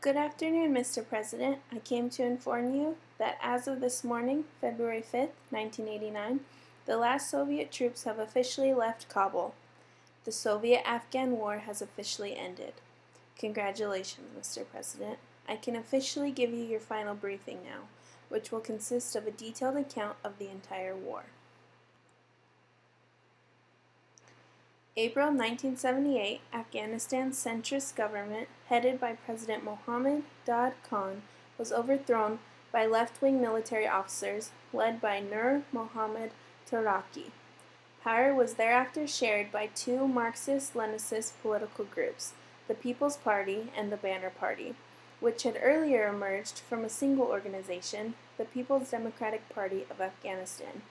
Good afternoon, Mr. President. I came to inform you that as of this morning, February 5th, 1989, the last Soviet troops have officially left Kabul. The Soviet-Afghan War has officially ended. Congratulations, Mr. President. I can officially give you your final briefing now, which will consist of a detailed account of the entire war. April 1978, Afghanistan's centrist government, headed by President Mohammad Dad Khan, was overthrown by left-wing military officers led by Nur Mohammad Taraki. Power was thereafter shared by two Marxist-Leninist political groups, the People's Party and the Banner Party, which had earlier emerged from a single organization, the People's Democratic Party of Afghanistan,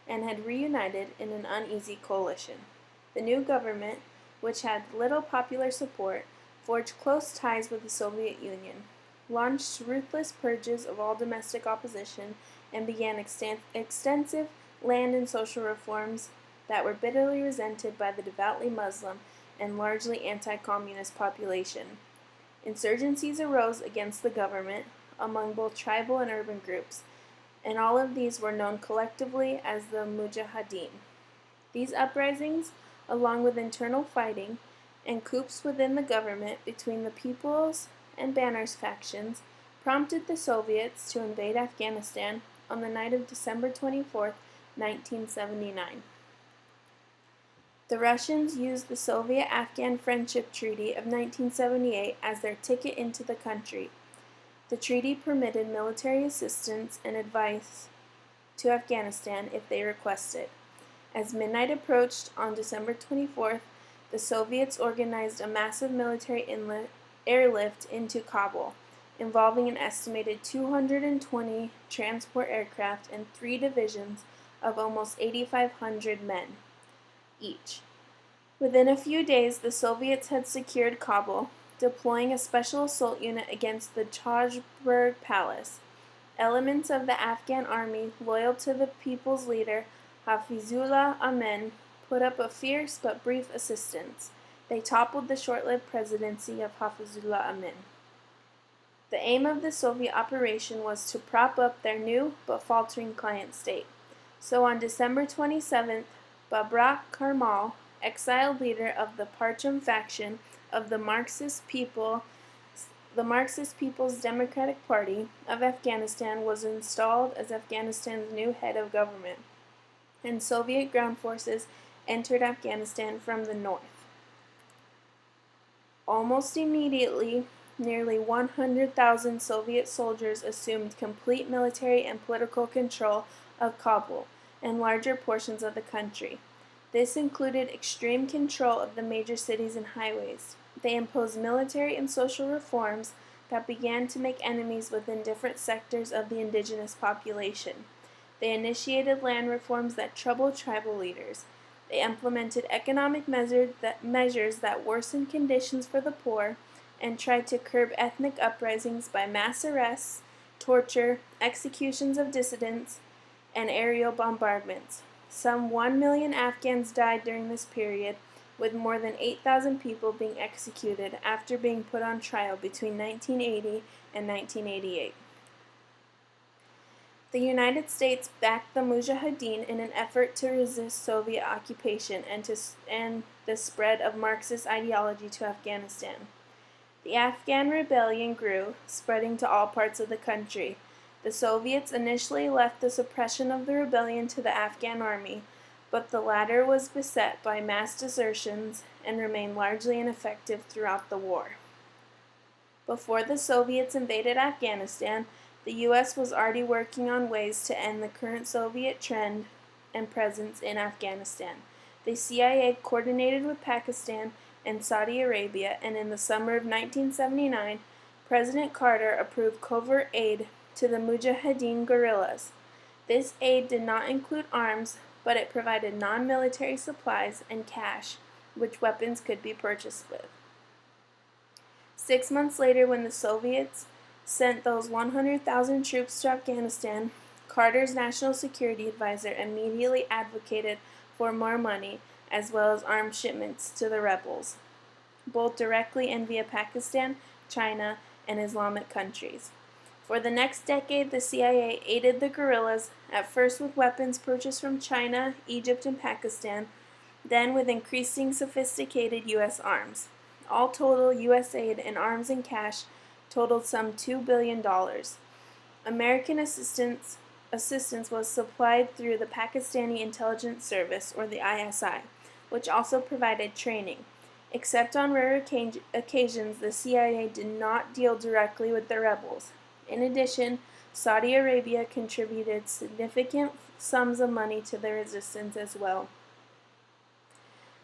and had reunited in an uneasy coalition. The new government, which had little popular support, forged close ties with the Soviet Union, launched ruthless purges of all domestic opposition, and began extensive land and social reforms that were bitterly resented by the devoutly Muslim and largely anti-communist population. Insurgencies arose against the government among both tribal and urban groups, and all of these were known collectively as the Mujahideen. These uprisings, along with internal fighting and coups within the government between the People's and Banner's factions, prompted the Soviets to invade Afghanistan on the night of December 24, 1979. The Russians used the Soviet-Afghan Friendship Treaty of 1978 as their ticket into the country. The treaty permitted military assistance and advice to Afghanistan if they requested. As midnight approached on December 24th, the Soviets organized a massive military airlift into Kabul, involving an estimated 220 transport aircraft and 3 divisions of almost 8,500 men each. Within a few days, the Soviets had secured Kabul, deploying a special assault unit against the Tajberg Palace. Elements of the Afghan army, loyal to the people's leader, Hafizullah Amin, put up a fierce but brief assistance. They toppled the short-lived presidency of Hafizullah Amin. The aim of the Soviet operation was to prop up their new but faltering client state. So on December 27th, Babrak Karmal, exiled leader of the Parcham faction of the Marxist People's Democratic Party of Afghanistan, was installed as Afghanistan's new head of government, and Soviet ground forces entered Afghanistan from the north. Almost immediately, nearly 100,000 Soviet soldiers assumed complete military and political control of Kabul and larger portions of the country. This included extreme control of the major cities and highways. They imposed military and social reforms that began to make enemies within different sectors of the indigenous population. They initiated land reforms that troubled tribal leaders. They implemented economic measures that worsened conditions for the poor and tried to curb ethnic uprisings by mass arrests, torture, executions of dissidents, and aerial bombardments. Some 1 million Afghans died during this period, with more than 8,000 people being executed after being put on trial between 1980 and 1988. The United States backed the Mujahideen in an effort to resist Soviet occupation and the spread of Marxist ideology to Afghanistan. The Afghan rebellion grew, spreading to all parts of the country. The Soviets initially left the suppression of the rebellion to the Afghan army, but the latter was beset by mass desertions and remained largely ineffective throughout the war. Before the Soviets invaded Afghanistan, the U.S. was already working on ways to end the current Soviet trend and presence in Afghanistan. The CIA coordinated with Pakistan and Saudi Arabia, and in the summer of 1979, President Carter approved covert aid to the Mujahideen guerrillas. This aid did not include arms, but it provided non-military supplies and cash, which weapons could be purchased with. 6 months later, when the Soviets sent those 100,000 troops to Afghanistan, Carter's national security advisor immediately advocated for more money as well as arms shipments to the rebels, both directly and via Pakistan, China, and Islamic countries. For the next decade, the CIA aided the guerrillas, at first with weapons purchased from China, Egypt, and Pakistan, then with increasing sophisticated U.S. arms. All total, U.S. aid in arms and cash totaled some $2 billion. American assistance was supplied through the Pakistani Intelligence Service, or the ISI, which also provided training. Except on rare occasions, the CIA did not deal directly with the rebels. In addition, Saudi Arabia contributed significant sums of money to the resistance as well.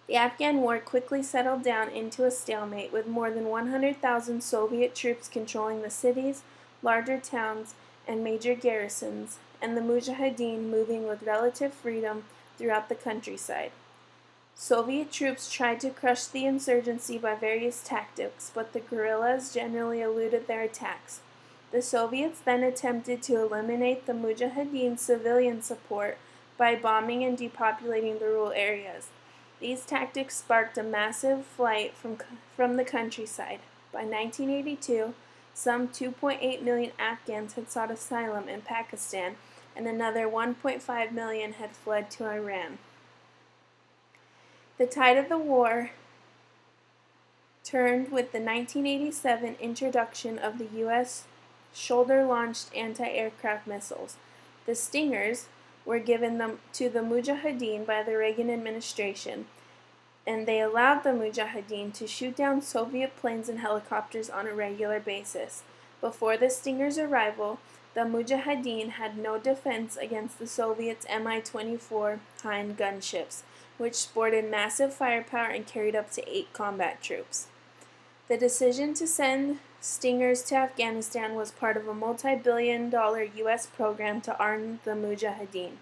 The Afghan War quickly settled down into a stalemate, with more than 100,000 Soviet troops controlling the cities, larger towns, and major garrisons, and the Mujahideen moving with relative freedom throughout the countryside. Soviet troops tried to crush the insurgency by various tactics, but the guerrillas generally eluded their attacks. The Soviets then attempted to eliminate the Mujahideen civilian support by bombing and depopulating the rural areas. These tactics sparked a massive flight from the countryside. By 1982, some 2.8 million Afghans had sought asylum in Pakistan, and another 1.5 million had fled to Iran. The tide of the war turned with the 1987 introduction of the U.S. shoulder-launched anti-aircraft missiles. The Stingers were given to the Mujahideen by the Reagan administration, and they allowed the Mujahideen to shoot down Soviet planes and helicopters on a regular basis. Before the Stingers' arrival, the Mujahideen had no defense against the Soviets' Mi-24 Hind gunships, which sported massive firepower and carried up to 8 combat troops. The decision to send Stingers to Afghanistan was part of a multi-billion-dollar U.S. program to arm the Mujahideen.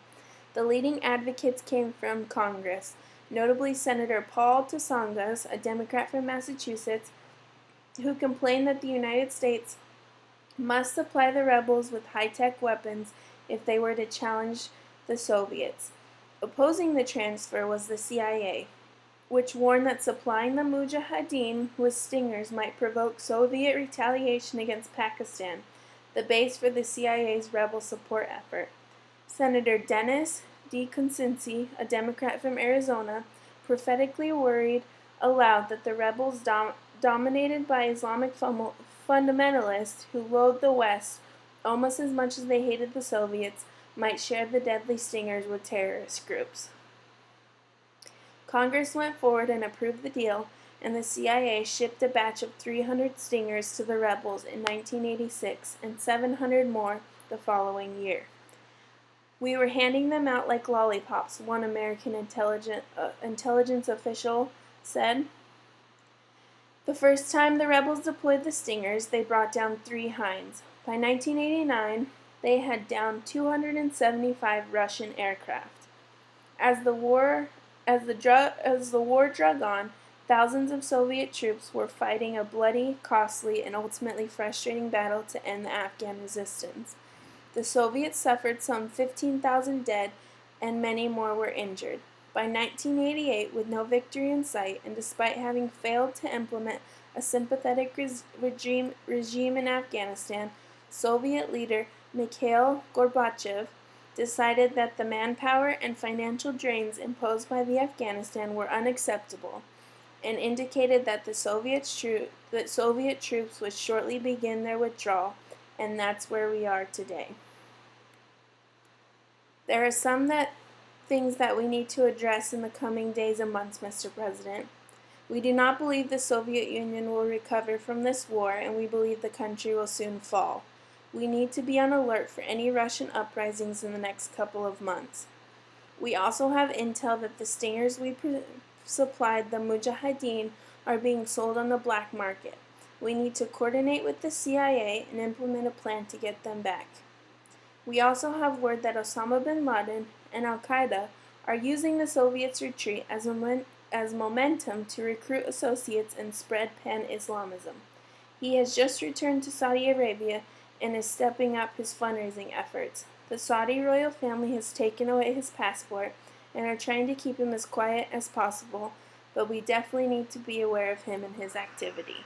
The leading advocates came from Congress, notably Senator Paul Tsongas, a Democrat from Massachusetts, who complained that the United States must supply the rebels with high-tech weapons if they were to challenge the Soviets. Opposing the transfer was the CIA, which warned that supplying the Mujahideen with Stingers might provoke Soviet retaliation against Pakistan, the base for the CIA's rebel support effort. Senator Dennis DeCincinci, a Democrat from Arizona, prophetically worried aloud that the rebels, dominated by Islamic fundamentalists who loathed the West almost as much as they hated the Soviets, might share the deadly Stingers with terrorist groups. Congress went forward and approved the deal, and the CIA shipped a batch of 300 Stingers to the rebels in 1986 and 700 more the following year. "We were handing them out like lollipops," one American intelligence official said. The first time the rebels deployed the Stingers, they brought down 3 Hinds. By 1989, they had downed 275 Russian aircraft. As the war drug on, thousands of Soviet troops were fighting a bloody, costly, and ultimately frustrating battle to end the Afghan resistance. The Soviets suffered some 15,000 dead, and many more were injured. By 1988, with no victory in sight, and despite having failed to implement a sympathetic regime in Afghanistan, Soviet leader Mikhail Gorbachev decided that the manpower and financial drains imposed by Afghanistan were unacceptable, and indicated that Soviet troops would shortly begin their withdrawal, and that's where we are today. There are some things that we need to address in the coming days and months, Mr. President. We do not believe the Soviet Union will recover from this war, and we believe the country will soon fall. We need to be on alert for any Russian uprisings in the next couple of months. We also have intel that the Stingers we supplied the Mujahideen are being sold on the black market. We need to coordinate with the CIA and implement a plan to get them back. We also have word that Osama bin Laden and Al-Qaeda are using the Soviets' retreat as momentum to recruit associates and spread pan-Islamism. He has just returned to Saudi Arabia and is stepping up his fundraising efforts. The Saudi royal family has taken away his passport and are trying to keep him as quiet as possible, but we definitely need to be aware of him and his activity.